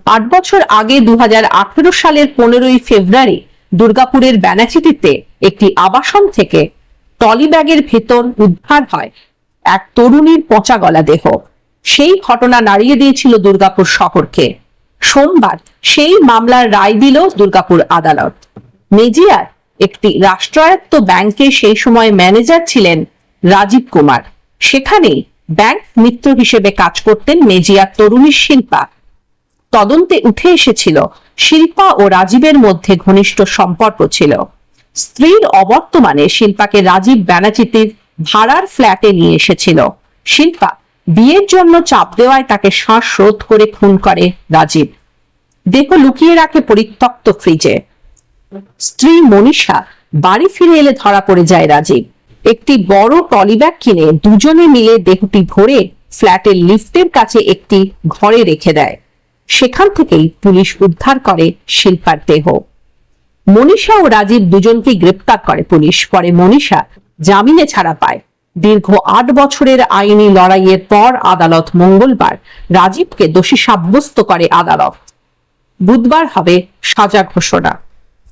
8 বছর আগে 2018 সালের 15ই ফেব্রুয়ারি দুর্গাপুরের ব্যানাচিতিতে একটি আবাসন থেকে টলি ব্যাগের ভেতর উদ্ধার হয় এক তরুণীর পচা গলা দেহ। সেই ঘটনা নাড়িয়ে দিয়েছিল দুর্গাপুর শহরকে। সোমবার সেই মামলার রায় দিল দুর্গাপুর আদালত। মেজিয়ার একটি রাষ্ট্রায়ত্ত ব্যাংকে সেই সময় ম্যানেজার ছিলেন রাজীব কুমার। সেখানেই ব্যাংক মিত্র হিসেবে কাজ করতেন মেজিয়ার তরুণী শিল্পা। তদন্তে উঠে এসেছিল শিল্পা ও রাজীবের মধ্যে ঘনিষ্ঠ সম্পর্ক ছিল। স্ত্রীর অবর্তমানে শিল্পাকে রাজীব ব্যানাচিতির ভাড়ার ফ্ল্যাটে নিয়ে এসেছিল। শিল্পা বিয়ের জন্য চাপ দেওয়ায় তাকে শ্বাসরোধ করে খুন করে রাজীব। দেহ লুকিয়ে রাখে পরিত্যক্ত ফ্রিজে। স্ত্রী মনীষা বাড়ি ফিরে এলে ধরা পড়ে যায় রাজীব। একটি বড় টলি ব্যাগ কিনে দুজনে মিলে দেহটি ভরে ফ্ল্যাটের লিফটের কাছে একটি ঘরে রেখে দেয়। সেখান থেকেই পুলিশ উদ্ধার করে শিল্পার দেহ। মনীষা ও রাজীব দুজনকে গ্রেপ্তার করে পুলিশ। পরে মনীষা জামিনে ছাড়া পায়। দীর্ঘ 8 বছরের আইনি লড়াইয়ের পর আদালত মঙ্গলবার রাজীবকে দোষী সাব্যস্ত করে আদালত। বুধবার হবে সাজা ঘোষণা।